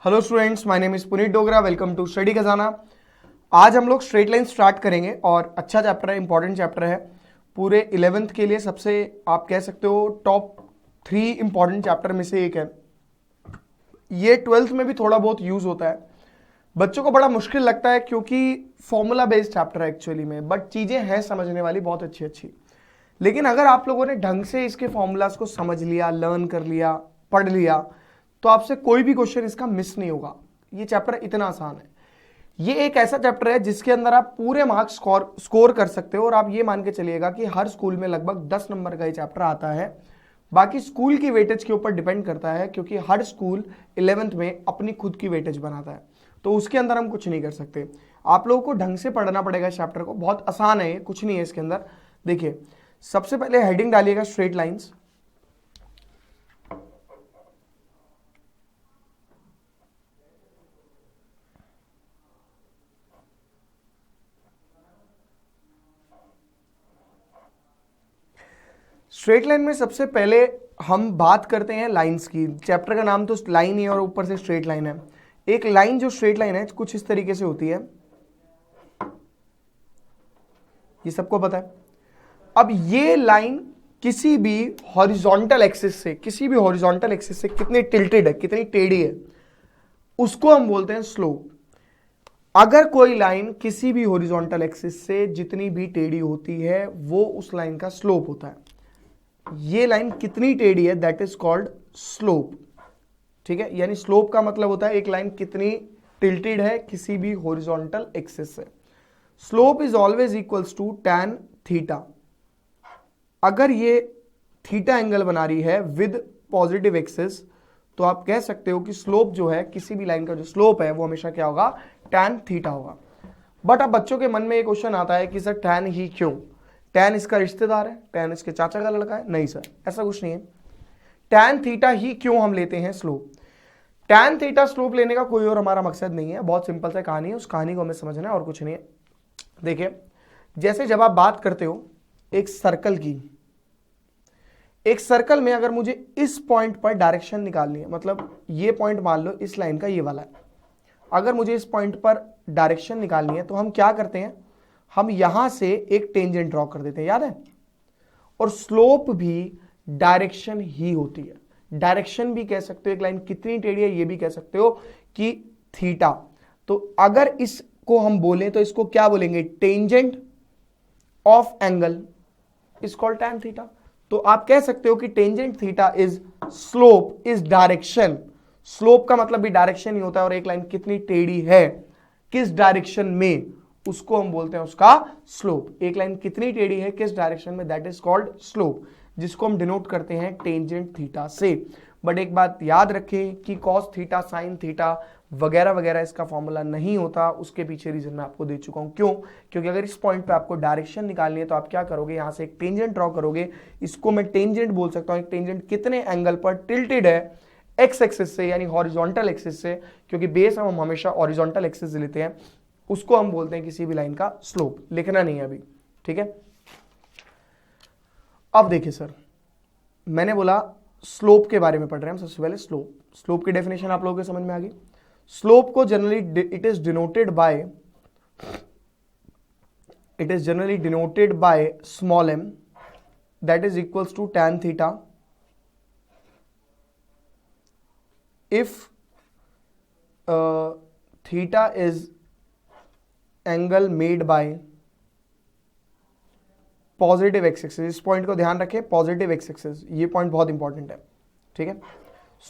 Hello students, my name is Puneet Dogra. Welcome to study Khazana. आज हम लोग स्ट्रेट लाइन स्टार्ट करेंगे और अच्छा चैप्टर है, इंपॉर्टेंट चैप्टर है पूरे 11th के लिए। सबसे आप कह सकते हो टॉप 3 इंपॉर्टेंट चैप्टर में से एक है। ये 12th में भी थोड़ा बहुत यूज होता है, बच्चों को बड़ा मुश्किल लगता है क्योंकि फॉर्मूला बेस्ड चैप्टर है एक्चुअली में, बट चीजें हैं समझने वाली बहुत अच्छी अच्छी। लेकिन अगर आप लोगों ने ढंग से इसके फॉर्मूलाज को समझ लिया, लर्न कर लिया, पढ़ लिया, तो आपसे कोई भी क्वेश्चन इसका मिस नहीं होगा। ये चैप्टर इतना आसान है। ये एक ऐसा चैप्टर है जिसके अंदर आप पूरे मार्क्स स्कोर कर सकते हो और आप ये मान के चलिएगा कि हर स्कूल में लगभग 10 नंबर का ये चैप्टर आता है। बाकी स्कूल की वेटेज के ऊपर डिपेंड करता है क्योंकि हर स्कूल 11th में अपनी खुद की वेटेज बनाता है, तो उसके अंदर हम कुछ नहीं कर सकते। आप लोगों को ढंग से पढ़ना पड़ेगा इस चैप्टर को। बहुत आसान है ये, कुछ नहीं है इसके अंदर। देखिए, सबसे पहले हेडिंग डालिएगा स्ट्रेट लाइंस। स्ट्रेट लाइन में सबसे पहले हम बात करते हैं लाइंस की। चैप्टर का नाम तो लाइन ही है और ऊपर से स्ट्रेट लाइन है। एक लाइन जो स्ट्रेट लाइन है कुछ इस तरीके से होती है, ये सबको पता है। अब ये लाइन किसी भी हॉरिजॉन्टल एक्सिस से, कितनी टिल्टेड है, कितनी टेढ़ी है, उसको हम बोलते हैं स्लोप। अगर कोई लाइन किसी भी हॉरिजॉन्टल एक्सिस से जितनी भी टेढ़ी होती है वो उस लाइन का स्लोप होता है। ये लाइन कितनी टेढ़ी है, दैट इज कॉल्ड स्लोप। ठीक है, यानी स्लोप का मतलब होता है एक लाइन कितनी टिल्टेड है किसी भी हॉरिजॉन्टल एक्सिस से। Slope is always equals to tan theta. अगर ये थीटा एंगल बना रही है विद पॉजिटिव एक्सिस, तो आप कह सकते हो कि स्लोप जो है, किसी भी लाइन का जो स्लोप है वो हमेशा क्या होगा, tan थीटा होगा। बट अब बच्चों के मन में एक क्वेश्चन आता है कि सर tan ही क्यों? tan इसका रिश्तेदार है, tan इसके चाचा का लड़का है? नहीं सर, ऐसा कुछ नहीं है। tan थीटा ही क्यों हम लेते हैं स्लोप? tan थीटा स्लोप लेने का कोई और हमारा मकसद नहीं है, बहुत सिंपल सा कहानी है, उस कहानी को हमें समझना है और कुछ नहीं है। देखिए, जैसे जब आप बात करते हो एक सर्कल की, एक सर्कल में अगर मुझे इस पॉइंट पर डायरेक्शन निकालनी है, मतलब ये पॉइंट मान लो इस लाइन का ये वाला है, अगर मुझे इस पॉइंट पर डायरेक्शन निकालनी है तो हम क्या करते हैं, हम यहां से एक टेंजेंट ड्रॉ कर देते हैं, याद है। और स्लोप भी डायरेक्शन ही होती है। डायरेक्शन भी कह सकते हो एक लाइन कितनी टेढ़ी है, ये भी कह सकते हो कि थीटा। तो अगर इसको हम बोलें तो इसको क्या बोलेंगे, tangent of angle is called tan theta. तो आप कह सकते हो कि tangent theta is slope is direction. Slope का मतलब भी डायरेक्शन ही होता है, और एक लाइन कितनी टेढ़ी है किस डायरेक्शन में, उसको हम बोलते हैं उसका स्लोप। एक लाइन कितनी टेढ़ी है किस डायरेक्शन में, दैट इज कॉल्ड स्लोप, जिसको हम डिनोट करते हैं टेंजेंट थीटा से। बट एक बात याद रखें कि कॉस थीटा, साइन थीटा वगैरह वगैरह इसका फॉर्मूला नहीं होता। उसके पीछे रीजन मैं आपको दे चुका हूं। क्यों? क्योंकि अगर इस पॉइंट पे आपको डायरेक्शन निकालनी है तो आप क्या करोगे, यहां से एक टेंजेंट ड्रॉ करोगे। इसको मैं टेंजेंट बोल सकता हूं। एक टेंजेंट कितने एंगल पर टिल्टेड है, एक्स एक्सिस से यानी हॉरिजॉन्टल एक्सिस से, क्योंकि बेस हम हमेशा हॉरिजॉन्टल एक्सिस लेते हैं, उसको हम बोलते हैं किसी भी लाइन का स्लोप। लिखना नहीं है अभी, ठीक है। अब देखिए सर, मैंने बोला स्लोप के बारे में पढ़ रहे हैं हम। सबसे पहले स्लोप की डेफिनेशन आप लोगों के समझ में आ गई। स्लोप को generally it is generally denoted by small m, that is equals to tan theta if theta is angle made by positive x axis. इस पॉइंट को ध्यान रखें, पॉजिटिव एक्स एक्सिस, ये पॉइंट बहुत इंपॉर्टेंट है, ठीक है।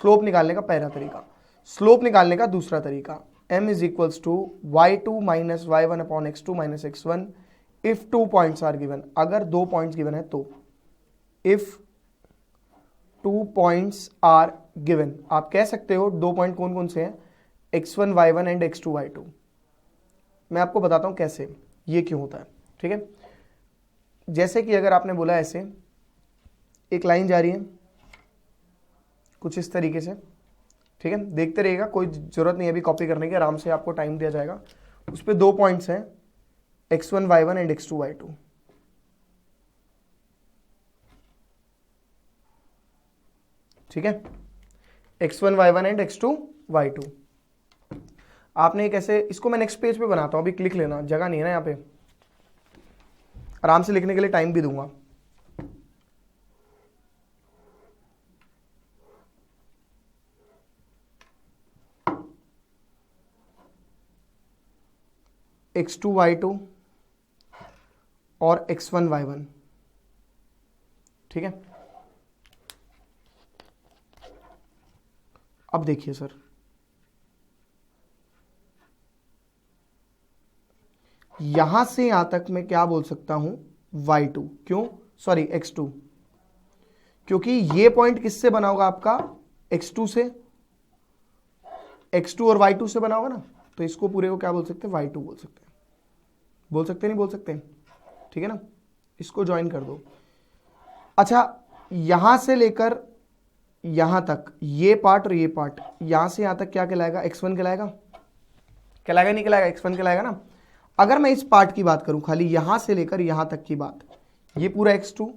स्लोप निकालने का पहला तरीका। स्लोप निकालने का दूसरा तरीका, m is equals to y2 minus y1 upon x2 minus x1 if 2 points are given. अगर 2 पॉइंट्स गिवन है तो, इफ 2 पॉइंट्स आर गिवन, आप कह सकते हो 2 पॉइंट कौन कौन से हैं, x1 y1 and x2 y2। मैं आपको बताता हूं कैसे, ये क्यों होता है, ठीक है। जैसे कि अगर आपने बोला ऐसे एक लाइन जा रही है कुछ इस तरीके से, ठीक है, देखते रहिएगा, कोई जरूरत नहीं है अभी कॉपी करने की, आराम से आपको टाइम दिया जाएगा। उस पे 2 पॉइंट्स हैं, x1 y1 and x2 y2। ठीक है, x1 y1 and x2 y2। आपने एक ऐसे, इसको मैं नेक्स्ट पेज पे बनाता हूँ, अभी क्लिक लेना, जगह नहीं है ना यहाँ पे, आराम से लिखने के लिए टाइम भी दूंगा। x2 y2 और x1 y1, ठीक है। अब देखिए सर, यहां से यहां तक मैं क्या बोल सकता हूं, y2, क्यों, सॉरी x2, क्योंकि ये पॉइंट किससे बना होगा आपका, x2 से, x2 और y2 से बना होगा ना, तो इसको पूरे को क्या बोल सकते हैं, y2 बोल सकते हैं, बोल सकते नहीं बोल सकते, ठीक है ना। इसको ज्वाइन कर दो। अच्छा, यहां से लेकर यहां तक ये पार्ट और ये पार्ट, यहां से यहां तक क्या कहलाएगा, x1 कहलाएगा, कहलाएगा नहीं कहलाएगा, x1 कहलाएगा ना। अगर मैं इस पार्ट की बात करूं, खाली यहां से लेकर यहां तक की बात, ये पूरा x2,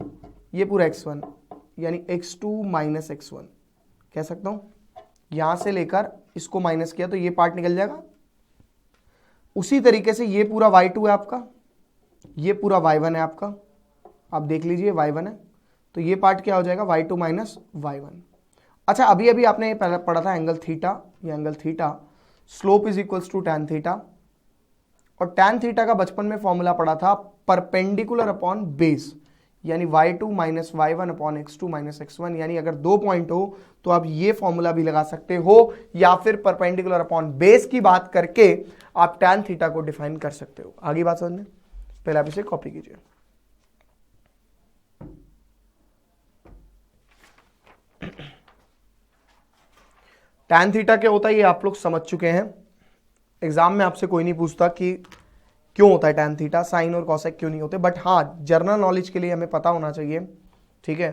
ये पूरा x1, यानी x2 माइनस x1 कह सकता हूं। यहां से लेकर इसको माइनस किया तो ये पार्ट निकल जाएगा। उसी तरीके से ये पूरा y2 है आपका, ये पूरा y1 है आपका, आप देख लीजिए y1 है, तो ये पार्ट क्या हो जाएगा, y2 माइनस y1। अच्छा, अभी अभी आपने ये पढ़ा था एंगल थीटा, ये angle theta, slope is equals to tan theta, और टैन थीटा का बचपन में फॉर्मूला पढ़ा था परपेंडिकुलर अपॉन बेस, यानी y2 minus y1 upon x2 minus x1, यानी अगर दो पॉइंट हो तो आप ये फॉर्मूला भी लगा सकते हो, या फिर परपेंडिकुलर अपॉन बेस की बात करके आप टैन थीटा को डिफाइन कर सकते हो। आगे बात समझने, पहले आप इसे कॉपी कीजिए। टैन थीटा क्या होता है ये आप लोग समझ चुके हैं, एग्जाम में आपसे कोई नहीं पूछता कि क्यों होता है टैन थीटा, साइन और कॉसेक क्यों नहीं होते, बट हाँ जनरल नॉलेज के लिए हमें पता होना चाहिए, ठीक है।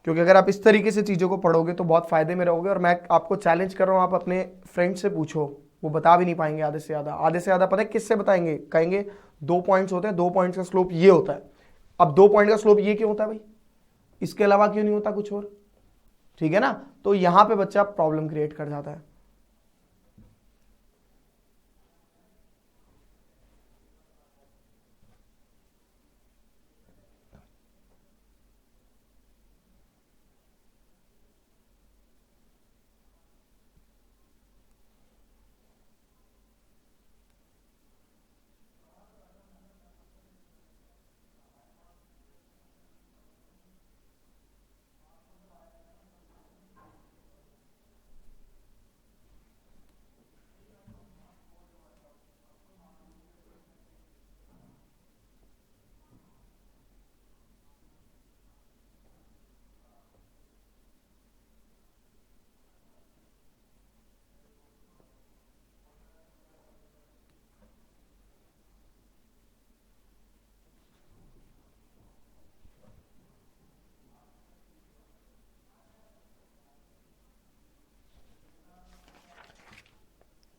क्योंकि अगर आप इस तरीके से चीज़ों को पढ़ोगे तो बहुत फायदे में रहोगे, और मैं आपको चैलेंज कर रहा हूँ, आप अपने फ्रेंड से पूछो, वो बता भी नहीं पाएंगे आधे से ज़्यादा। आधे से ज़्यादा पता है किससे बताएंगे, कहेंगे 2 पॉइंट्स होते हैं, 2 पॉइंट्स का स्लोप ये होता है। अब 2 पॉइंट का स्लोप ये क्यों होता है भाई, इसके अलावा क्यों नहीं होता कुछ और, ठीक है ना। तो यहां पे बच्चा प्रॉब्लम क्रिएट कर जाता है।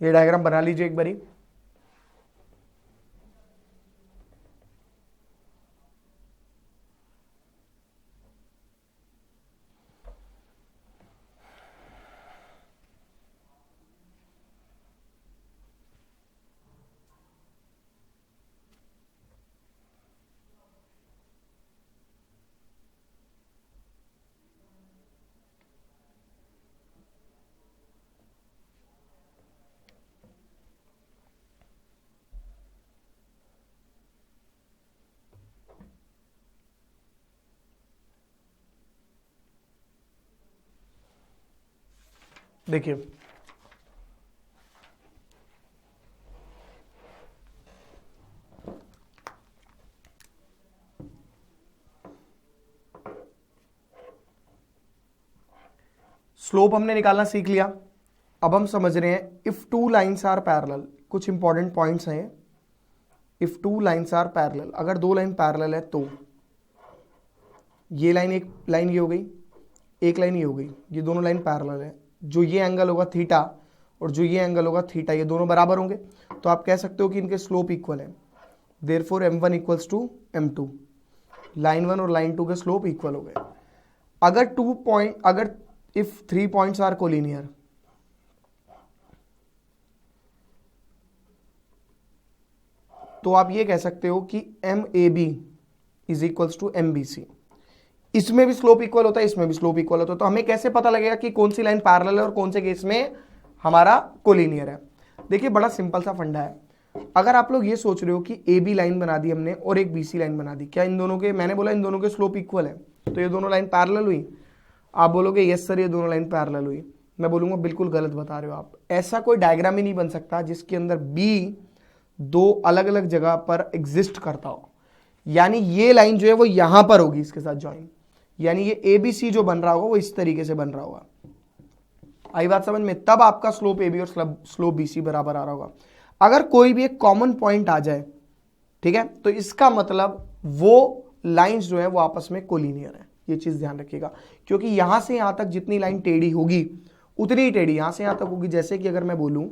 ये डायग्राम बना लीजिए एक बारी। देखिए स्लोप हमने निकालना सीख लिया, अब हम समझ रहे हैं इफ 2 लाइन्स आर पैरेलल, कुछ इंपॉर्टेंट पॉइंट्स हैं। इफ 2 लाइन्स आर पैरेलल, अगर 2 लाइन पैरेलल है तो ये लाइन, एक लाइन ये हो गई, एक लाइन ये हो गई, ये दोनों लाइन पैरेलल है, जो ये एंगल होगा थीटा और जो ये एंगल होगा थीटा, ये दोनों बराबर होंगे, तो आप कह सकते हो कि इनके स्लोप इक्वल है। Therefore m1 equals to m2, line 1 और लाइन 2 के स्लोप इक्वल हो गए। अगर इफ 3 पॉइंट्स आर कोलिनियर, तो आप ये कह सकते हो कि MAB is equals to MBC। इसमें भी स्लोप इक्वल होता है, इसमें भी स्लोप इक्वल होता है। तो हमें कैसे पता लगेगा कि कौन सी लाइन पैरेलल है और कौन से केस में हमारा कोलिनियर है? देखिए बड़ा सिंपल सा फंडा है। अगर आप लोग ये सोच रहे हो कि AB लाइन बना दी हमने और एक BC लाइन बना दी, क्या इन दोनों के, मैंने बोला इन दोनों के स्लोप इक्वल है, तो ये दोनों लाइन पैरेलल हुई? आप बोलोगे यस सर ये दोनों लाइन पैरेलल हुई। मैं बोलूंगा बिल्कुल गलत बता रहे हो आप। ऐसा कोई डायग्राम ही नहीं बन सकता जिसके अंदर B दो अलग अलग जगह पर एग्जिस्ट करता हो। यानी ये लाइन जो है वो यहां पर होगी इसके साथ ज्वाइन, यानी ये ABC जो बन रहा होगा वो इस तरीके से बन रहा होगा। आई बात समझ में? तब आपका स्लोप AB और स्लोप BC बराबर आ रहा होगा। अगर कोई भी एक कॉमन पॉइंट आ जाए, ठीक है, तो इसका मतलब वो लाइंस जो है वो आपस में कोलिनियर है। ये चीज ध्यान रखिएगा, क्योंकि यहां से यहां तक जितनी लाइन टेढ़ी होगी उतनी ही टेढ़ी यहां से यहां तक होगी। जैसे कि अगर मैं बोलूं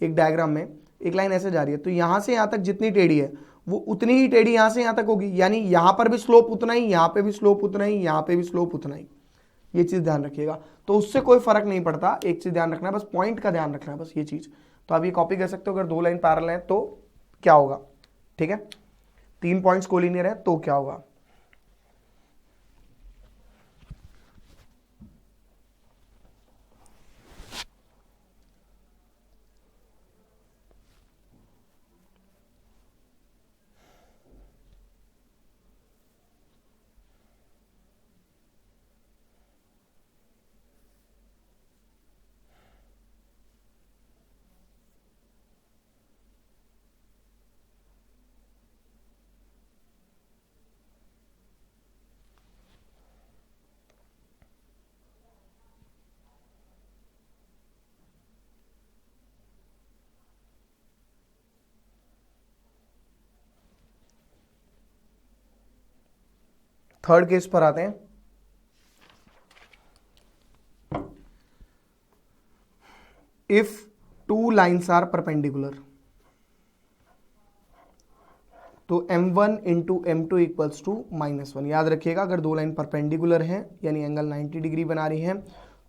एक डायग्राम में एक लाइन ऐसे जा रही है, तो यहां से यहां तक जितनी टेढ़ी है वो उतनी ही टेढ़ी यहां से यहां तक होगी। यानी यहां पर भी स्लोप उतना ही, यहां पे भी स्लोप उतना ही, यहां पे भी स्लोप उतना ही। ये चीज ध्यान रखिएगा। तो उससे कोई फर्क नहीं पड़ता, एक चीज ध्यान रखना है, बस पॉइंट का ध्यान रखना है, बस ये चीज। तो आप ये कॉपी कर सकते हो, अगर दो लाइन पैरेलल है तो क्या होगा, ठीक है, 3 पॉइंट्स कोलिनियर है तो क्या होगा। थर्ड केस पर आते हैं। If two lines are perpendicular, तो M1 into M2 equals to -1। याद रखिएगा, अगर दो लाइन परपेंडिकुलर हैं यानी एंगल 90 डिग्री बना रही हैं,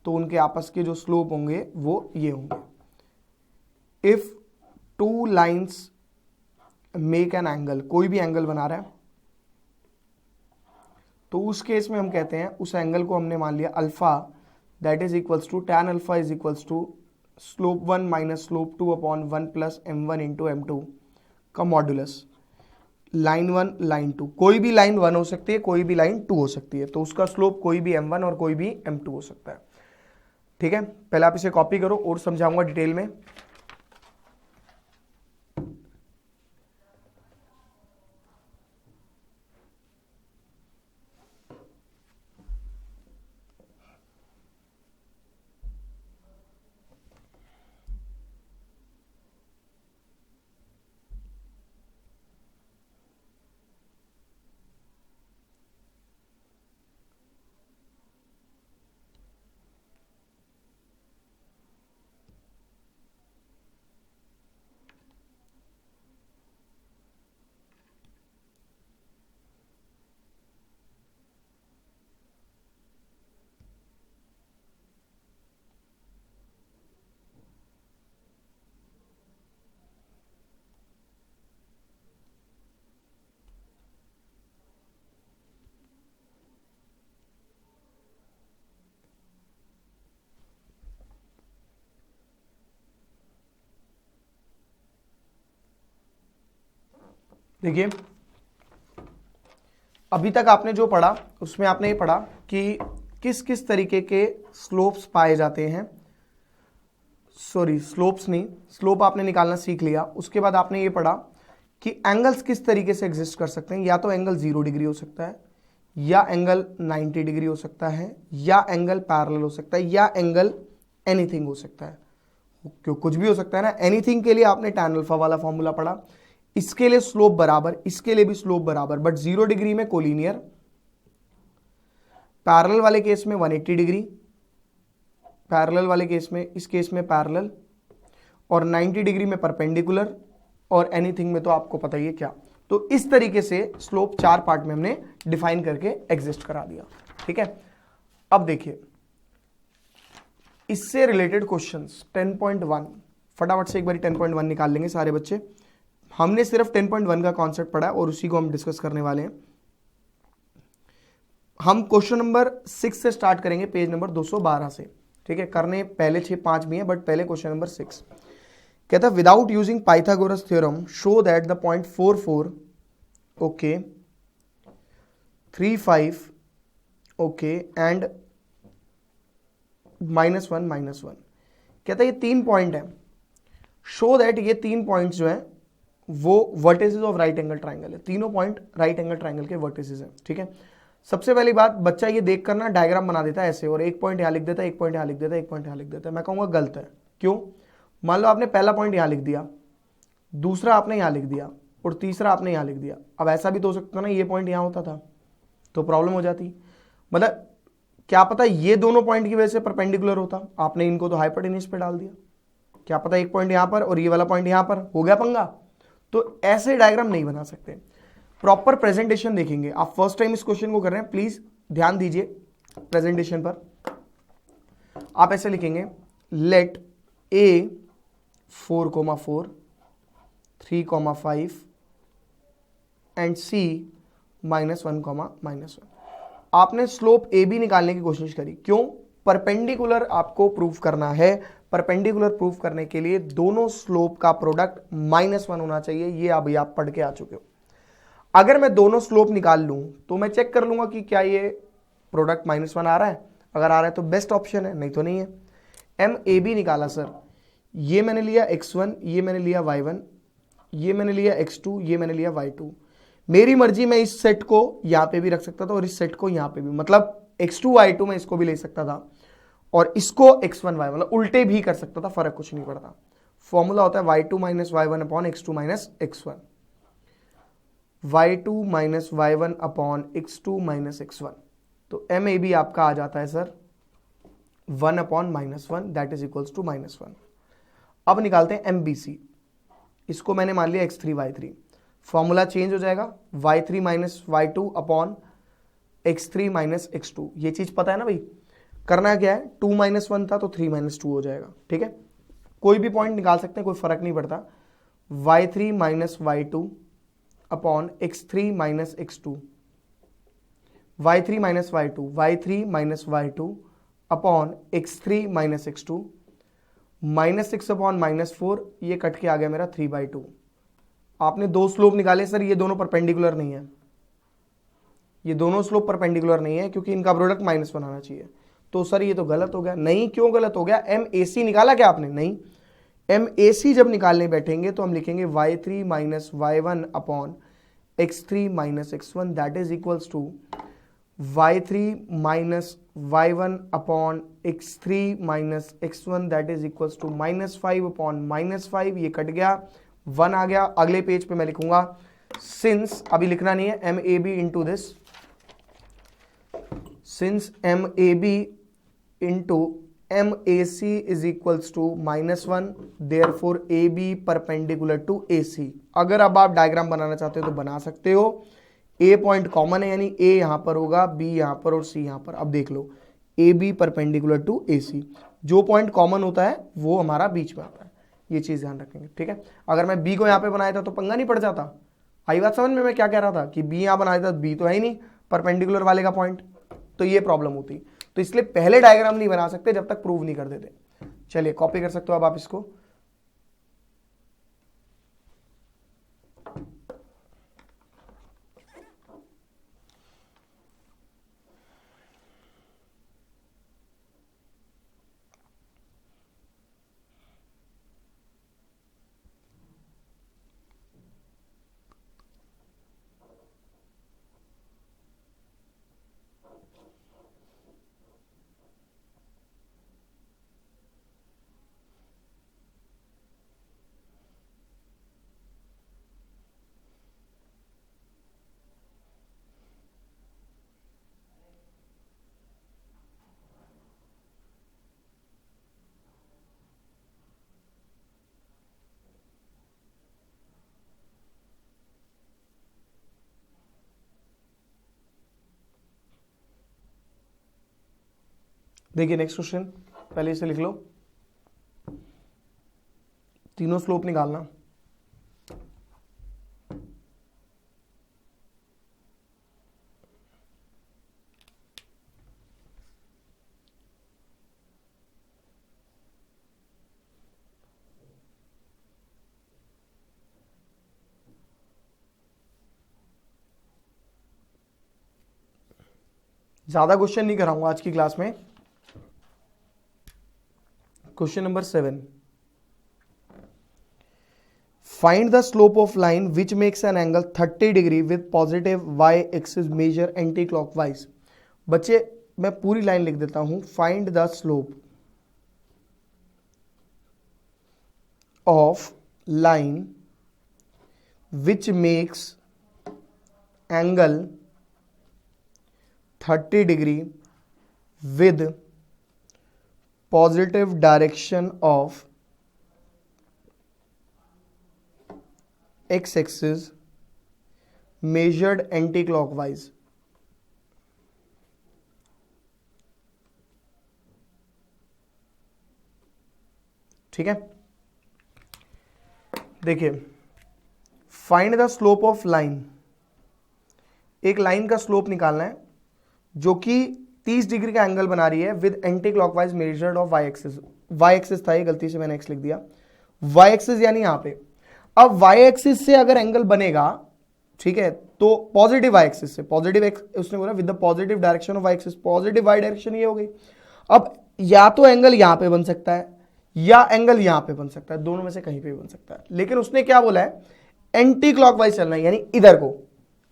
तो उनके आपस के जो स्लोप होंगे वो ये होंगे। If two lines make an angle, कोई भी एंगल बना रहा है, तो उस केस में हम कहते हैं उस एंगल को हमने मान लिया alpha, that is equals to tan alpha is equals to slope 1 minus slope 2 upon 1 plus M1 into M2 का मॉड्यूलस। लाइन 1 लाइन 2, कोई भी लाइन 1 हो सकती है, कोई भी लाइन 2 हो सकती है, तो उसका स्लोप कोई भी M1 और कोई भी M2 हो सकता है। ठीक है, पहले आप इसे कॉपी करो और समझाऊंगा डिटेल में। देखिए, अभी तक आपने जो पढ़ा उसमें आपने ये पढ़ा कि किस किस तरीके के स्लोप्स पाए जाते हैं। सॉरी, स्लोप्स नहीं, स्लोप आपने निकालना सीख लिया। उसके बाद आपने ये पढ़ा कि एंगल्स किस तरीके से एग्जिस्ट कर सकते हैं। या तो एंगल 0 डिग्री हो सकता है, या एंगल 90 डिग्री हो सकता है, या एंगल पैरेलल हो सकता है, या एंगल एनीथिंग हो सकता है। क्यों, कुछ भी हो सकता है ना। एनीथिंग के लिए आपने tan अल्फा वाला फॉर्मूला पढ़ा, इसके लिए स्लोप बराबर, इसके लिए भी स्लोप बराबर, बट 0 डिग्री में कोलिनियर, पैरेलल वाले केस में 180 डिग्री, पैरेलल वाले केस में, इस केस में पैरेलल, और 90 डिग्री में परपेंडिकुलर, और एनीथिंग में तो आपको पता ही है क्या। तो इस तरीके से स्लोप 4 पार्ट में हमने डिफाइन करके एग्जिस्ट करा दिया। ठीक है, अब देखिए इससे रिलेटेड क्वेश्चंस 10.1, फटाफट से एक बार 10.1 निकाल लेंगे सारे बच्चे। हमने सिर्फ 10.1 का कॉन्सेप्ट पढ़ा और उसी को हम डिस्कस करने वाले हैं। हम क्वेश्चन नंबर 6 से स्टार्ट करेंगे, पेज नंबर 212 से। ठीक है, करने पहले 6-5 भी हैं, बट पहले क्वेश्चन नंबर 6 कहता है without using Pythagoras theorem show that the point 44 okay 35 okay and -1 कहता है ये 3 पॉइंट है, शो दैट ये 3 पॉइंट्स जो है वो vertices of right angle triangle है, तीनों पॉइंट राइट एंगल ट्राइंगल के वर्टिसेस हैं। ठीक है, सबसे पहली बात, बच्चा ये देख कर ना डायग्राम बना देता है ऐसे, और एक पॉइंट यहां लिख देता है, एक पॉइंट यहां लिख देता है, एक पॉइंट यहां लिख देता है। मैं कहूंगा गलत है। क्यों? मान लो आपने पहला पॉइंट यहां लिख दिया, दूसरा आपने यहां लिख दिया और तीसरा आपने यहां लिख दिया। अब ऐसा भी तो हो सकता ना ये पॉइंट यहां होता था तो प्रॉब्लम हो जाती। मतलब क्या पता ये दोनों पॉइंट की वजह से परपेंडिकुलर होता, आपने इनको तो हाइपोटेन्यूज पे डाल दिया। क्या पता एक पॉइंट यहां पर और ये वाला पॉइंट यहां पर, हो गया पंगा। तो ऐसे डायग्राम नहीं बना सकते। प्रॉपर प्रेजेंटेशन देखेंगे। आप फर्स्ट टाइम इस क्वेश्चन को कर रहे हैं, प्लीज ध्यान दीजिए प्रेजेंटेशन पर। आप ऐसे लिखेंगे, लेट ए 4,4 3,5 एंड सी -1, आपने स्लोप ए बी निकालने की कोशिश करी। क्यों? परपेंडिकुलर आपको प्रूफ करना है। परपेंडिकुलर प्रूफ करने के लिए दोनों स्लोप का प्रोडक्ट -1 होना चाहिए। ये अभी आप पढ़ के आ चुके हो। अगर मैं दोनों स्लोप निकाल लूं तो मैं चेक कर लूंगा कि क्या ये प्रोडक्ट -1 आ रहा है। अगर आ रहा है तो बेस्ट ऑप्शन है, नहीं तो नहीं है। एम ए बी निकाला सर, ये मैंने लिया x1, ये मैंने लिया y1, ये मैंने लिया x2, ये मैंने लिया y2। मेरी मर्जी, मैं इस सेट को यहां पे भी रख सकता था और इस सेट को यहां पे भी, मतलब x2 y2 में इसको भी ले सकता था और इसको x1 y1, मतलब उल्टे भी कर सकता था, फर्क कुछ नहीं पड़ता। फॉर्मूला होता है y2 - y1 upon x2 - x1, y2 - y1 upon x2 - x1। तो एम ए बी आपका आ जाता है sir 1 upon -1, that is equals to -1। अब निकालते हैं एम बी सी। इसको मैंने मान लिया x3 y3, फॉर्मूला चेंज हो जाएगा y3 - y2 upon x3 - x2। ये चीज पता है ना भाई, करना क्या है, 2 - 1 था तो 3 - 2 हो जाएगा। ठीक है, कोई भी पॉइंट निकाल सकते हैं, कोई फर्क नहीं पड़ता। y3 - y2 upon x3 - x2, y3 - y2, y3 - y2 upon x3 - x2, -6 upon -4, ये कट के आ गया मेरा 3/2। आपने दो स्लोप निकाले सर, ये दोनों परपेंडिकुलर नहीं है, ये दोनों स्लोप परपेंडिकुलर नहीं है क्योंकि इनका प्रोडक्ट -1 आना चाहिए। तो सर ये तो गलत हो गया। नहीं, क्यों गलत हो गया? एम ए सी निकाला क्या आपने? नहीं, एम ए सी जब निकालने बैठेंगे तो हम लिखेंगे y3 - y1 upon x3 - x1, that is equals to y3 - y1 upon x3 - x1, that is equals to -5 upon -5। ये कट गया, 1 आ गया। अगले पेज पे मैं लिखूंगा सिंस, अभी लिखना नहीं है, M A B into this, since M A B into M A C is equals to -1, therefore A B perpendicular to A C. अगर अब आप डायग्राम बनाना चाहते हो तो बना सकते हो। ए पॉइंट कॉमन है, यानी ए यहां पर होगा, बी यहां पर और सी यहां पर। अब देख लो, ए बी परपेंडिकुलर टू ए सी, जो पॉइंट कॉमन होता है वो हमारा बीच में आता है। ये चीज ध्यान रखेंगे। ठीक है, अगर मैं बी को यहां पे बनाया था तो पंगा नहीं पड़ जाता। आई बात समझ में? मैं क्या कह रहा था कि बी यहां बनाया था, बी तो है ही नहीं परपेंडिकुलर वाले का पॉइंट, तो ये प्रॉब्लम होती। तो इसलिए पहले डायग्राम नहीं बना सकते जब तक प्रूव नहीं कर देते। चलिए कॉपी कर सकते हो अब आप इसको। देखिए नेक्स्ट क्वेश्चन, पहले इसे लिख लो। तीनों स्लोप निकालना। ज्यादा क्वेश्चन नहीं कराऊंगा आज की क्लास में। Question number 7, find the slope of line which makes an angle 30 degree with positive y axis measured anti clockwise. बच्चे मैं पूरी लाइन लिख देता हूं, find the slope of line which makes angle 30 degree with positive direction of x-axis measured anti-clockwise। ठीक है, देखिए find the slope of line, एक लाइन का स्लोप निकालना है जो कि 30 डिग्री का एंगल बना रही है with anti clockwise measured of y axis. Y axis था ये, गलती से मैंने एक्स लिख दिया, वाई एक्सिस यानी यहां पे। अब वाई एक्सिस से अगर एंगल बनेगा, ठीक है, तो पॉजिटिव वाई एक्सिस से, पॉजिटिव उसने बोला with the positive direction of y axis, positive y direction ये हो गई। अब या तो एंगल यहां पे बन सकता है या एंगल यहां पे बन सकता है, दोनों में से कहीं पे भी बन सकता है, लेकिन उसने क्या बोला है, एंटी क्लॉकवाइज चलना है, यानी इधर को।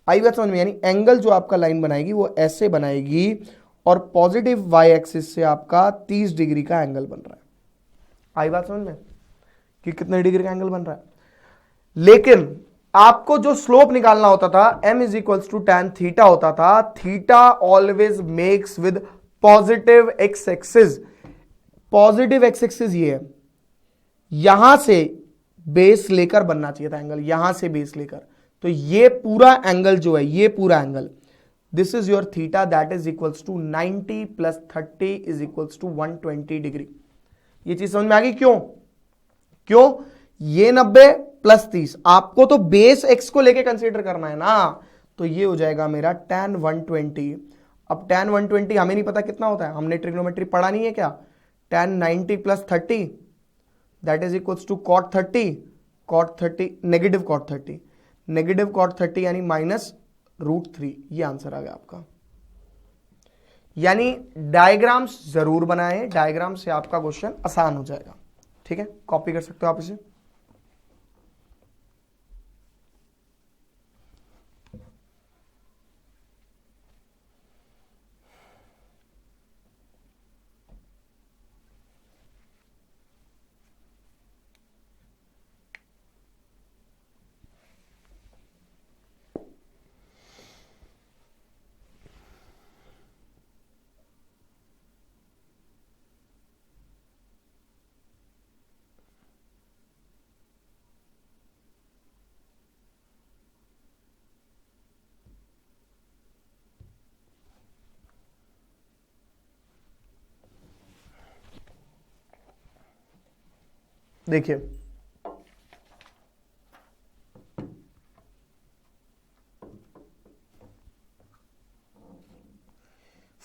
आई बात समझ में, यानी एंगल जो आपका लाइन बनाएगी वो ऐसे बनाएगी और पॉजिटिव वाई एक्सिस से आपका 30 डिग्री का एंगल बन रहा है। आई बात समझ में कि कितने डिग्री का एंगल बन रहा है। लेकिन आपको जो स्लोप निकालना होता था m is equals to tan theta होता था, theta always makes with positive x axis. Positive x axis ये है, यहां से बेस लेकर बनना चाहिए था एंगल, यहां से बेस लेकर, तो ये पूरा एंगल जो है, ये पूरा angle, this is your theta, that is equals to 90 plus 30 is equals to 120 degree. ये चीज समझ में आ गई? क्यों ये 90 प्लस 30, आपको तो बेस एक्स को लेके कंसीडर करना है ना, तो ये हो जाएगा मेरा tan 120। अब tan 120 हमें नहीं पता कितना होता है, हमने ट्रिग्नोमेट्री पढ़ा नहीं है क्या? tan 90 plus 30 that is equals to cot 30, cot 30 negative cot 30, negative cot 30 यानी माइनस √3। ये आंसर आ गया आपका। यानी डायग्राम्स जरूर बनाएं, डायग्राम से आपका क्वेश्चन आसान हो जाएगा। ठीक है, कॉपी कर सकते हो आप इसे। देखिए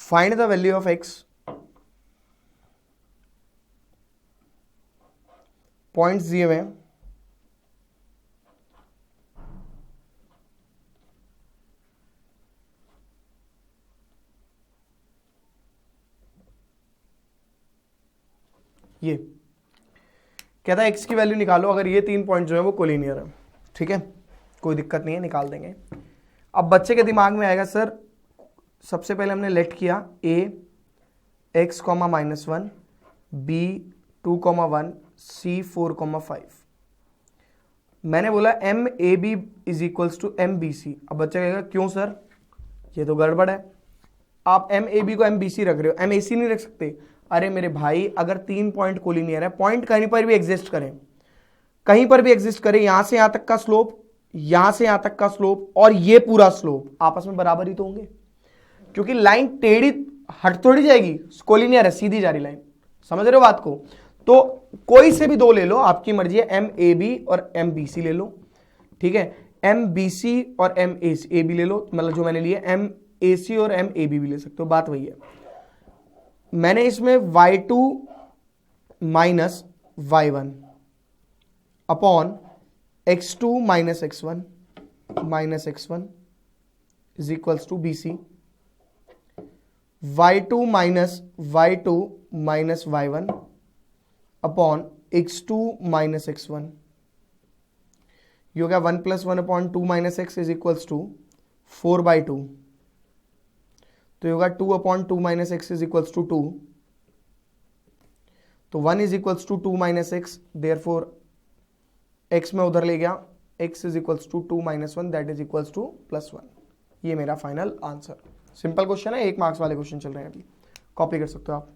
find the value of x points दिए हुए हैं, ये कहता है x की वैल्यू निकालो अगर ये 3 पॉइंट जो है वो कोलिनियर है। ठीक है, कोई दिक्कत नहीं है, निकाल देंगे। अब बच्चे के दिमाग में आएगा सर, सबसे पहले हमने लेट किया a x, -1 b 2,1 c 4,5, मैंने बोला m a b is equals to m b c। अब बच्चा कहेगा क्यों सर, ये तो गड़बड़ है, आप m a b को m b c रख रहे हो, m a c नहीं रख सकते। अरे मेरे भाई, अगर 3 पॉइंट कोलिनियर है, पॉइंट कहीं पर भी एग्जिस्ट करें, कहीं पर भी एग्जिस्ट करें, यहां से यहां तक का स्लोप, यहां से यहां तक का स्लोप और ये पूरा स्लोप आपस में बराबर ही तो होंगे, क्योंकि लाइन टेढ़ी हट थोड़ी जाएगी, कोलिनियर है, सीधी जा रही लाइन। समझ रहे हो बात को? तो कोई से भी दो ले लो, आपकी मर्जी है, एम ए बी और एम बी सी ले लो। ठीक है, एम बी सी और एम ए बी ले लो, मतलब जो मैंने लिया एम ए सी और एम ए बी भी ले सकते हो, बात वही है। मैंने इसमें y2 minus y1 upon x2 minus x1 is equals to bc y2 minus y1 upon x2 minus x1, ये हो गया 1 + 1 upon 2 minus x is equals to 4/2, तो ये होगा 2 upon 2 minus x is equals to 2, तो 1 is equals to 2 minus x, therefore x में उधर ले गया, x is equals to 2 minus 1 that is equals to +1। ये मेरा फाइनल आंसर। सिंपल क्वेश्चन है, 1 मार्क्स वाले क्वेश्चन चल रहे हैं अभी, कॉपी कर सकते हो आप।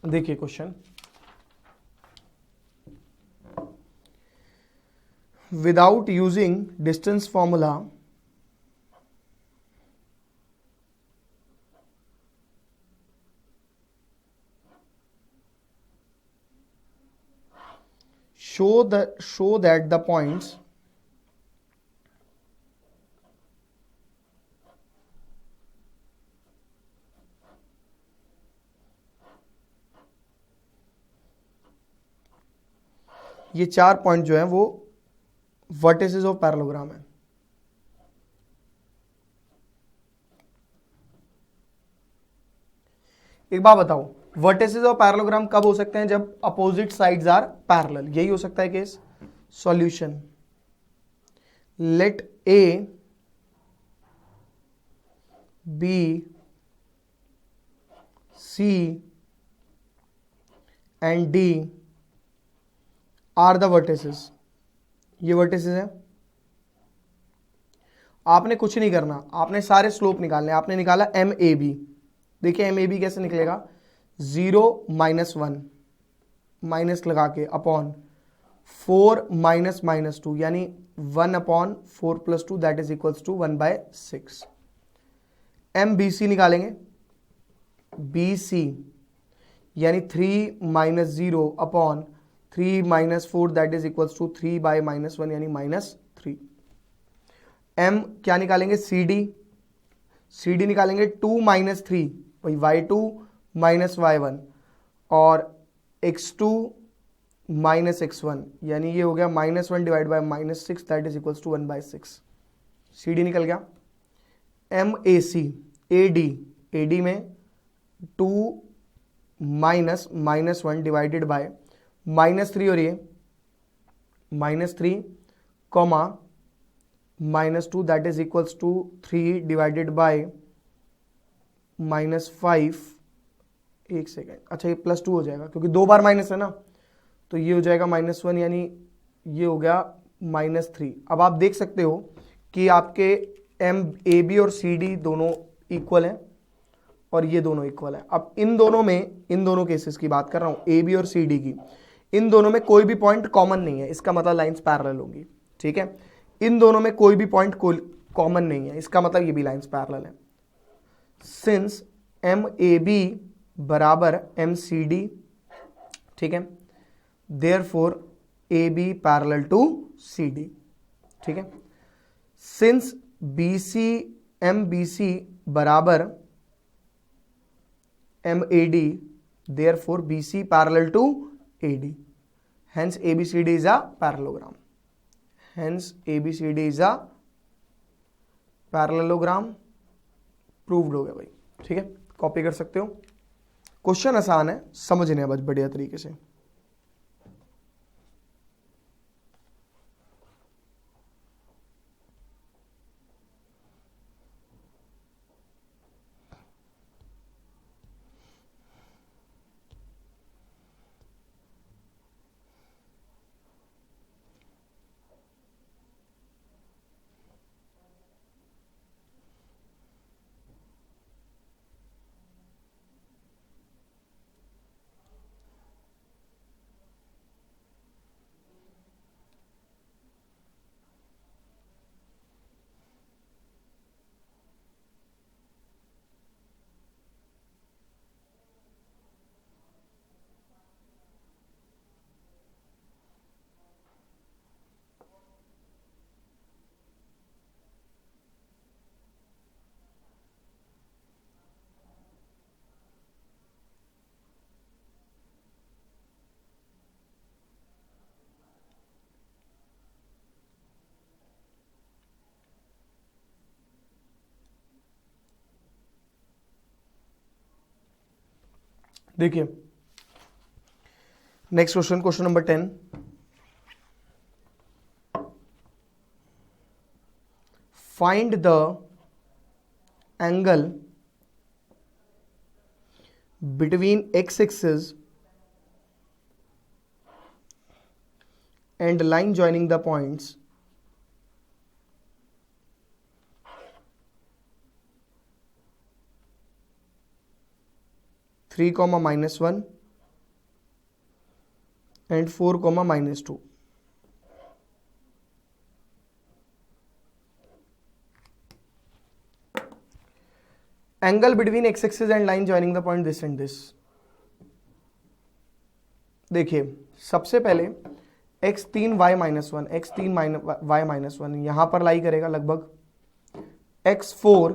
देखिए question, without using distance formula show that the points ये 4 पॉइंट जो है वो वर्टिसेस ऑफ पैरेललोग्राम है। एक बात बताओ, वर्टिसेस ऑफ पैरेललोग्राम कब हो सकते हैं? जब अपोजिट साइड्स आर पैरेलल, यही हो सकता है case. Solution, let A B C and D are the vertices, ये वर्टिसेस है। आपने कुछ नहीं करना, आपने सारे स्लोप निकालने। आपने निकाला एम ए बी, देखिए एम ए बी कैसे निकलेगा, 0 - 1 माइनस लगा के अपॉन 4 - -2 यानी 1 upon 4 + 2 that is equals to 1/6। M B C निकालेंगे, बी सी यानी 3 - 0 upon 3 - 4 that is equals to 3/-1 यानी -3। एम क्या निकालेंगे, सी डी, सी डी निकालेंगे 2 - 3 वही y2 माइनस y1 और x2 माइनस x1 यानी ये हो गया -1 divide by -6 that is equals to 1/6। C D निकल गया। M A C, A D, A D में 2 - -1 डिवाइडेड बाय -3 और ये -3 comma -2 that is equals to 3 divided by -5। एक सेकेंड, अच्छा ये +2 हो जाएगा क्योंकि 2 बार माइनस है ना, तो ये हो जाएगा -1 यानी ये हो गया -3। अब आप देख सकते हो कि आपके एम ए बी और सी डी दोनों इक्वल हैं और ये दोनों इक्वल है। अब इन दोनों केसेस की बात कर रहा हूं, ए बी और सी डी की, इन दोनों में कोई भी पॉइंट कॉमन नहीं है, इसका मतलब लाइंस पैरेलल होंगी। ठीक है, इन दोनों में कोई भी पॉइंट कॉमन नहीं है, इसका मतलब ये भी लाइंस पैरेलल है। सिंस एम ए बी बराबर एम सी डी, ठीक है, therefore A B parallel to C D. ठीक है, since B C M B C बराबर M A D, therefore B C parallel to A D, hence ABCD is a parallelogram, hence ABCD is a parallelogram, proved हो गया भाई। ठीक है, copy कर सकते हो। क्वेश्चन आसान है, समझने बस बढ़िया तरीके से। देखिए next question, question number 10, find the angle between x axis and line joining the points 3, -1 and 4, -2. Angle between x axis and line joining the point this and this. देखिए सबसे पहले x3 y -1, x3 y -1 यहां पर लाई करेगा लगभग, x4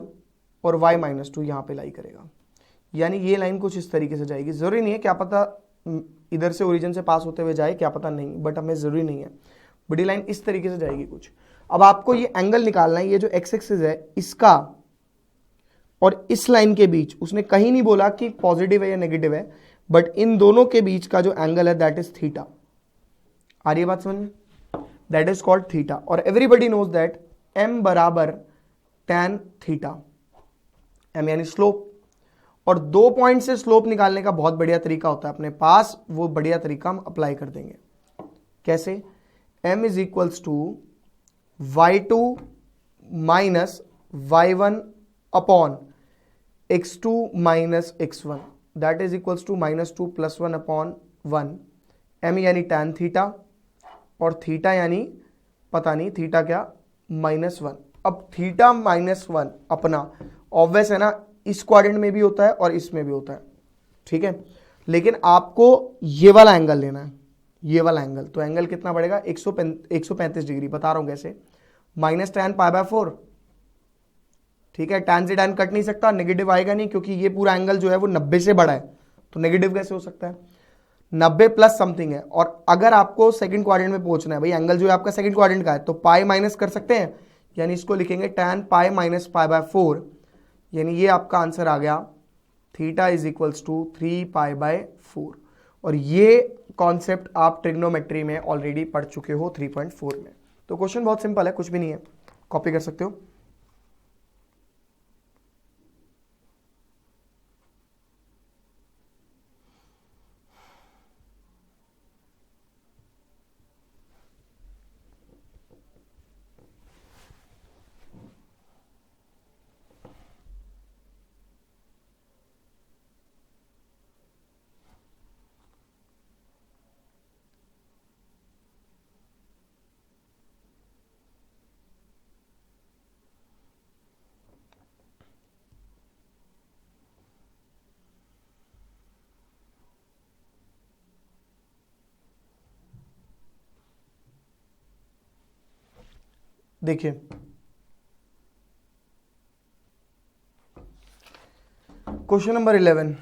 और y -2 यहां पे लाई करेगा। यानी ये लाइन कुछ इस तरीके से जाएगी। जरूरी नहीं है, क्या पता इधर से ओरिजिन से पास होते हुए जाए, क्या पता नहीं, बट हमें जरूरी नहीं है। बड़ी लाइन इस तरीके से जाएगी कुछ। अब आपको ये एंगल निकालना है, ये जो x एक्सिस है इसका और इस लाइन के बीच, उसने कहीं नहीं बोला कि पॉजिटिव है या नेगेटिव है, बट इन दोनों के बीच का जो एंगल है दैट इज थीटा। आ रही है बात समझ में? That is called theta. और एवरीबडी नोज दैट m बराबर tan थीटा, m यानी स्लोप। और 2 पॉइंट से स्लोप निकालने का बहुत बढ़िया तरीका होता है अपने पास, वो बढ़िया तरीका हम अप्लाई कर देंगे। कैसे? m is equals to y2 minus y1 upon x2 minus x1, that is equals to -2 + 1 upon 1। m यानी tan थीटा और थीटा यानी पता नहीं थीटा क्या, -1। अब थीटा -1 अपना ऑब्वियस है ना, इस क्वाड्रेंट में भी होता है और इसमें भी होता है, ठीक है। लेकिन आपको ये वाला एंगल लेना है, ये वाला एंगल। तो एंगल कितना बढ़ेगा? 135 डिग्री। बता रहा हूं कैसे, -tan π/4, ठीक है। tan से tan कट नहीं सकता, नेगेटिव आएगा नहीं, क्योंकि ये पूरा एंगल जो है वो 90 से बड़ा है, तो नेगेटिव कैसे हो सकता है? 90 प्लस समथिंग है। और अगर आपको सेकंड क्वाड्रेंट में पहुंचना है, भाई एंगल जो है आपका सेकंड क्वाड्रेंट का है, तो पाई माइनस कर सकते हैं, यानी इसको लिखेंगे tan π - π/4, यानी ये आपका आंसर आ गया, थीटा इज इक्वल्स टू 3 π/4। और ये कॉन्सेप्ट आप ट्रिग्नोमेट्री में ऑलरेडी पढ़ चुके हो 3.4 में। तो क्वेश्चन बहुत सिंपल है, कुछ भी नहीं है, कॉपी कर सकते हो। देखिए question number 11,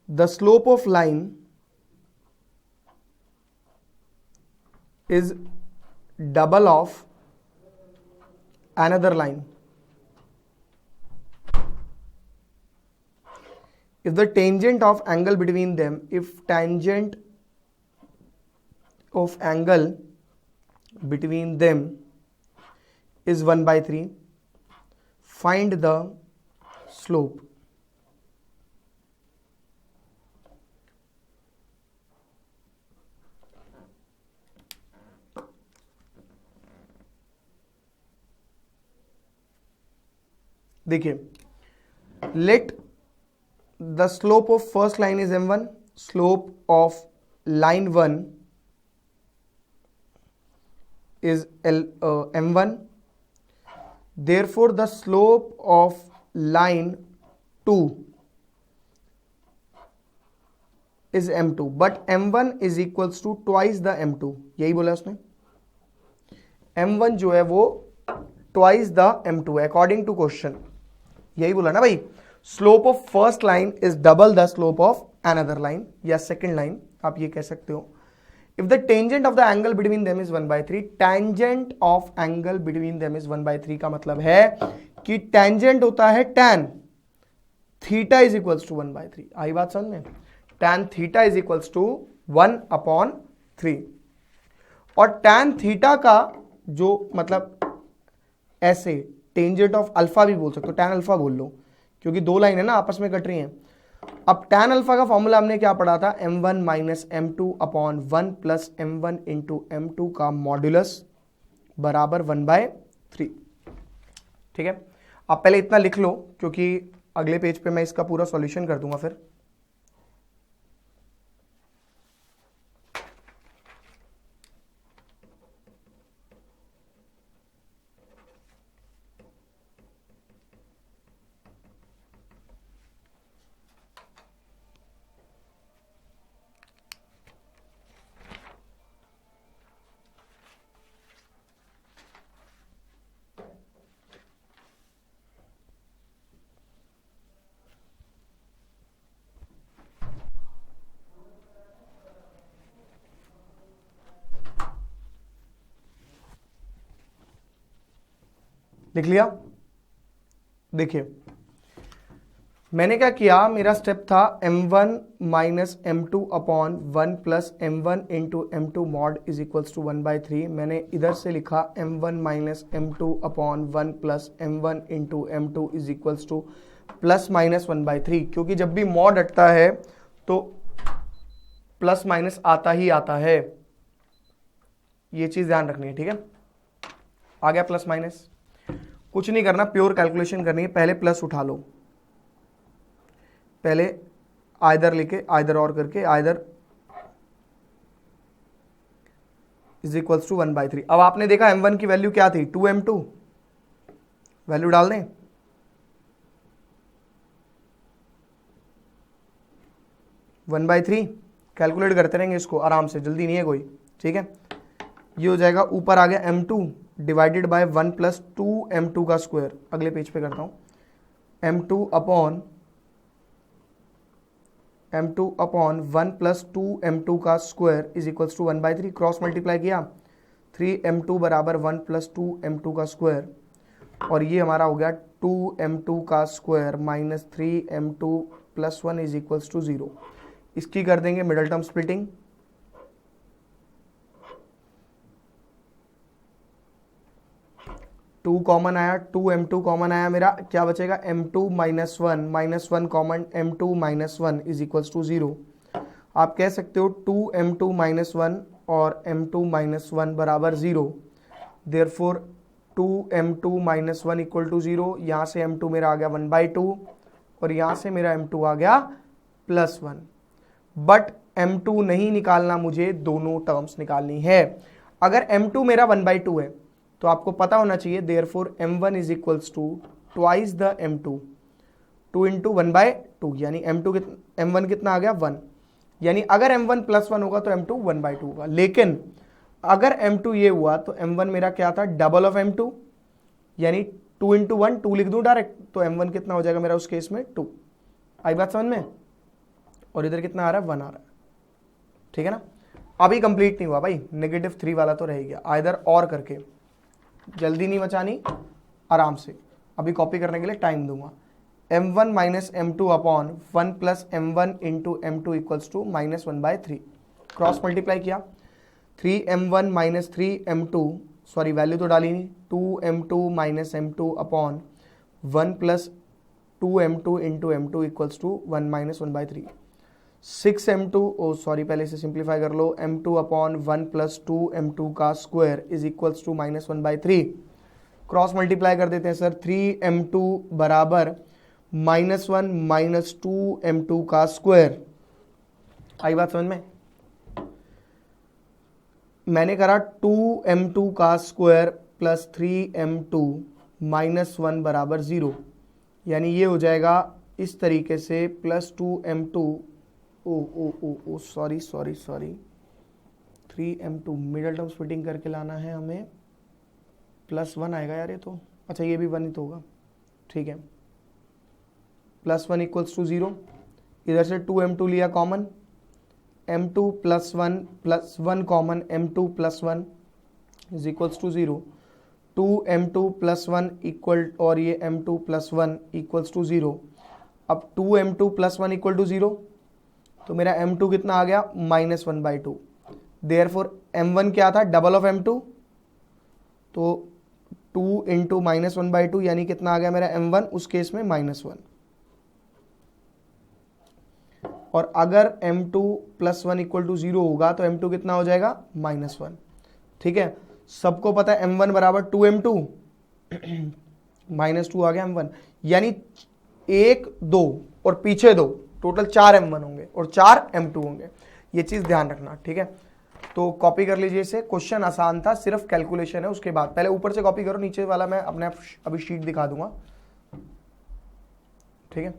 the slope of line is double of another line if the tangent of angle between them, if tangent of angle between them is 1/3, find the slope. देखिए, let the slope of first line is m1, slope of line 1 is m1, therefore the slope of line 2 is m2, but m1 is equals to twice the m2, यही बोला उसने। m1 जो है वो twice the m2 according to question, यही बोला ना भाई। Slope of first line is double the slope of another line या सेकंड लाइन, आप ये कह सकते हो। If the tangent of the angle between them is 1/3, tangent of angle between them is 1/3 का मतलब है कि टेंजेंट होता है tan theta is equals to 1/3। आई बात समझ में? tan theta is equals to 1/3। और tan थीटा का जो मतलब ऐसे टेंजेंट ऑफ अल्फा भी बोल सकते हो, tan अल्फा बोल लो, क्योंकि दो लाइन है ना आपस में कट रही हैं। अब tan अल्फा का फॉर्मूला हमने क्या पढ़ा था? m1 minus m2/1 plus m1 into m2 का मॉड्यूलस बराबर 1/3। ठीक है, आप पहले इतना लिख लो क्योंकि अगले पेज पे मैं इसका पूरा सॉल्यूशन कर दूंगा फिर। लिख लिया? देखिए मैंने क्या किया, मेरा स्टेप था m1 minus m2/1 plus m1 into m2 mod is equals to 1/3। मैंने इधर से लिखा m1 minus m2/1 plus m1 into m2 is equals to plus minus 1/3, क्योंकि जब भी मॉड हटता है तो प्लस माइनस आता ही आता है, ये चीज ध्यान रखनी है। ठीक है, आ गया प्लस माइनस, कुछ नहीं करना, प्योर कैलकुलेशन करनी है। पहले प्लस उठा लो, पहले आइदर लेके आइदर और करके आइदर इज इक्वल्स टू 1/3। अब आपने देखा m1 की वैल्यू क्या थी? 2m2, वैल्यू डाल दें। वन बाई थ्री कैलकुलेट करते रहेंगे इसको आराम से, जल्दी नहीं है कोई। ठीक है, ये हो जाएगा, ऊपर आ गया m2 divided by 1 plus 2m2 का स्क्वायर। अगले पेज पे करता हूं, m2 अपॉन 1 प्लस 2m2 का square is equals to 1/3। Cross multiply किया, 3m2 बराबर 1 प्लस 2m2 का स्क्वायर, और ये हमारा हो गया 2m2 का square minus 3m2 plus 1 is equals to 0। इसकी कर देंगे middle term splitting. Two common आया, 2m2 कॉमन आया, मेरा क्या बचेगा? m2 minus 1 common, m2 minus 1 is equals to 0। आप कह सकते हो 2m2 माइनस 1 और m2 माइनस 1 बराबर 0। Therefore 2m2 minus 1 equal to 0। यहाँ से m2 मेरा आ गया 1/2 और यहाँ से मेरा m2 आ गया प्लस 1। बट m2 नहीं निकालना मुझे, दोनों टर्म्स निकालनी है। अगर m2 मेरा 1/2 है तो आपको पता होना चाहिए therefore m1 is equals to twice the m2, 2 into 1/2, यानी m1 कितना आ गया? 1। यानी अगर m1 प्लस 1 होगा तो m2 1/2 होगा। लेकिन अगर m2 ये हुआ तो m1 मेरा क्या था? डबल ऑफ m2, यानी 2 इंटू 1, 2 लिख दूं डायरेक्ट, तो m1 कितना हो जाएगा मेरा उस केस में? 2। आई बात समझ में? और इधर कितना आ रहा है? 1 आ रहा है। ठीक है ना, अभी कंप्लीट नहीं हुआ भाई, -3 वाला तो रह गया। आइदर और करके, जल्दी नहीं मचानी, आराम से, अभी कॉपी करने के लिए टाइम दूंगा। m1 minus m2 upon 1 plus m1 into m2 equals to minus 1/3। Cross multiply किया, 3m1 minus 3m2, sorry value तो डाली नहीं, 2m2 minus m2 upon 1 plus 2m2 into m2 equals to 1 minus 1/3। 6m2, oh sorry पहले से simplify कर लो, m2 upon 1 plus 2m2 का square is equals to minus 1/3। Cross multiply कर देते हैं सर, 3m2 बराबर -1 माइनस 2m2 का स्क्वायर। आई बात समझ में? मैंने करा 2m2 का स्क्वायर प्लस 3m2 माइनस 1 बराबर 0, यानी ये हो जाएगा इस तरीके से, plus 2m2, oh sorry 3m2 middle term splitting करके लाना है हमें, प्लस 1 आएगा यार ये तो, अच्छा ये भी 1 ही तो होगा। ठीक है, प्लस 1 इक्वल्स टू 0। इधर से 2m2 लिया common, m2 plus 1 common, m2 plus 1 is equals to 0। 2m2 plus 1 equal, और ये m2 प्लस 1 इक्वल्स टू 0। अब 2m2 प्लस 1 इक्वल टू 0, तो मेरा m2 कितना आ गया, -1/2। देयरफॉर m1 क्या था, डबल ऑफ m2, तो 2 इंटू -1/2 यानी कितना आ गया मेरा m1, उस केस में -1। और अगर m2 प्लस 1 इक्वल टू 0 होगा तो m2 कितना हो जाएगा, -1। ठीक है, सबको पता है m1 बराबर 2m2, -2 आ गया m1, यानी 1 2 और पीछे 2, टोटल 4 m1 होंगे और 4 m2 होंगे। ये चीज ध्यान रखना, ठीक है। तो कॉपी कर लीजिए इसे, क्वेश्चन आसान था, सिर्फ कैलकुलेशन है उसके बाद। पहले ऊपर से कॉपी करो, नीचे वाला मैं अपने आप अभी शीट दिखा दूंगा, ठीक है।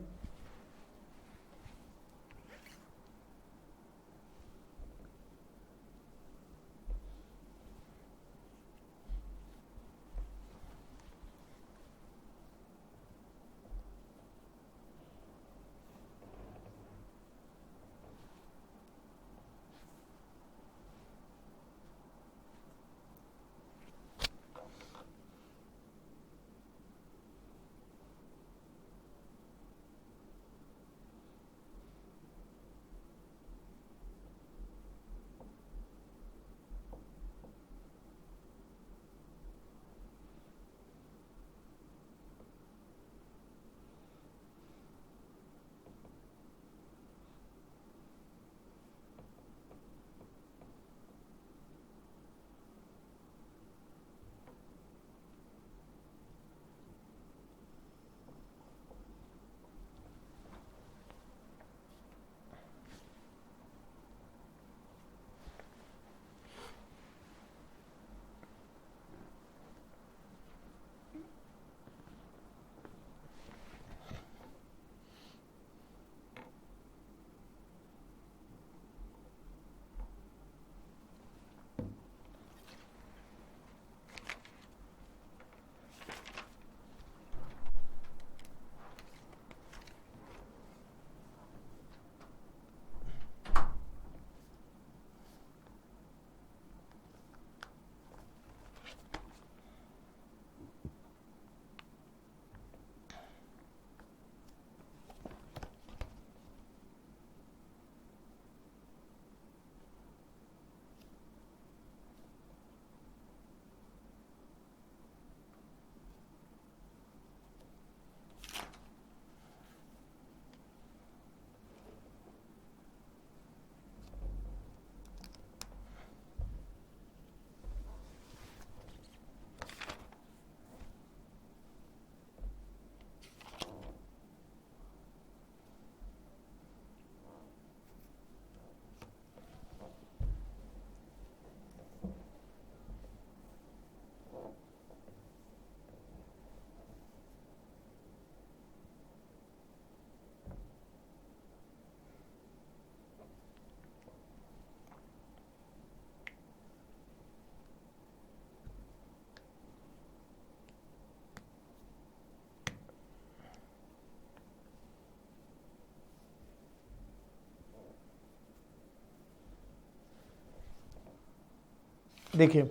देखिए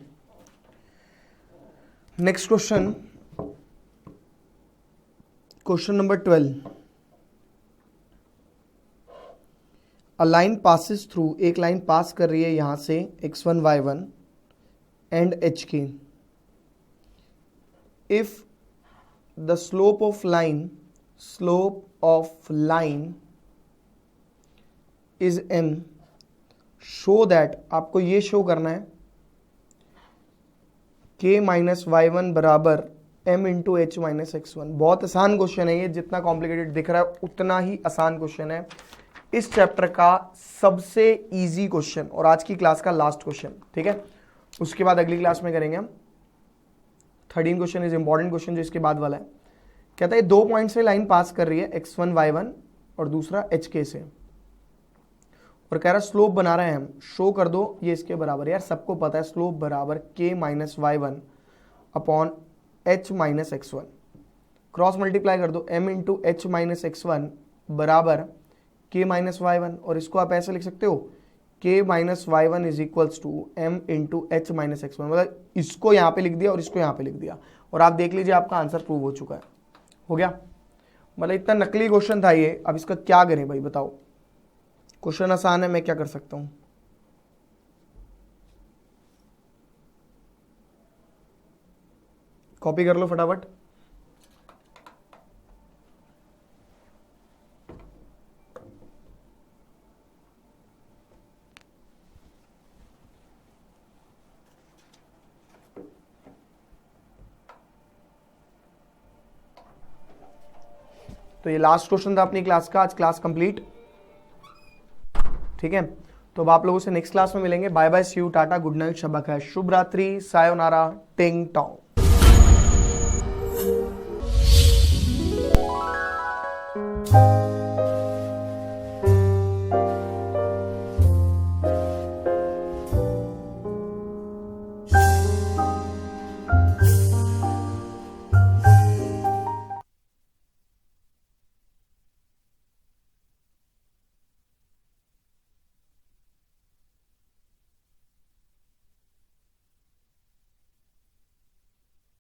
next question, question number 12। A line passes through, एक लाइन पास कर रही है यहां से x1 y1 and hk। If the slope of line is m, show that, आपको ये शो करना है k माइनस y1 बराबर m into h minus x1। बहुत आसान क्वेश्चन है ये, जितना कॉम्प्लिकेटेड दिख रहा है उतना ही आसान क्वेश्चन है। इस चैप्टर का सबसे इजी क्वेश्चन और आज की क्लास का लास्ट क्वेश्चन, ठीक है। उसके बाद अगली क्लास में करेंगे हम 13 क्वेश्चन इज इंपॉर्टेंट क्वेश्चन जो इसके बाद वाला है। कहता है 2 पॉइंट से लाइन पास कर रही है x1 y1 और दूसरा hk से, और कह रहा है स्लोप बना रहे हैं हम, शो कर दो ये इसके बराबर। यार सबको पता है स्लोप बराबर k minus y1 upon h minus x1। Cross multiply कर दो, m into h minus x1 बराबर k माइनस y1, और इसको आप ऐसे लिख सकते हो k minus y one is equals to M into H minus x one, मतलब इसको यहाँ पे लिख दिया और इसको यहाँ पे लिख दिया, और आप देख लीजिए आपका आंसर प्रूव हो चुका है। हो गया, मतलब इतना नकली क्वेश्चन था ये। अब इसका क्या करें भाई बताओ, क्वेश्चन आसान है, मैं क्या कर सकता हूँ। कॉपी कर लो फटाफट। तो ये लास्ट क्वेश्चन था अपनी क्लास का, आज क्लास कंप्लीट। ठीक है, तो अब आप लोगों से नेक्स्ट क्लास में मिलेंगे। Bye bye, see you, tata, good night, शब्बा खैर, शुभ रात्रि, सायोनारा, टिंग टोंग।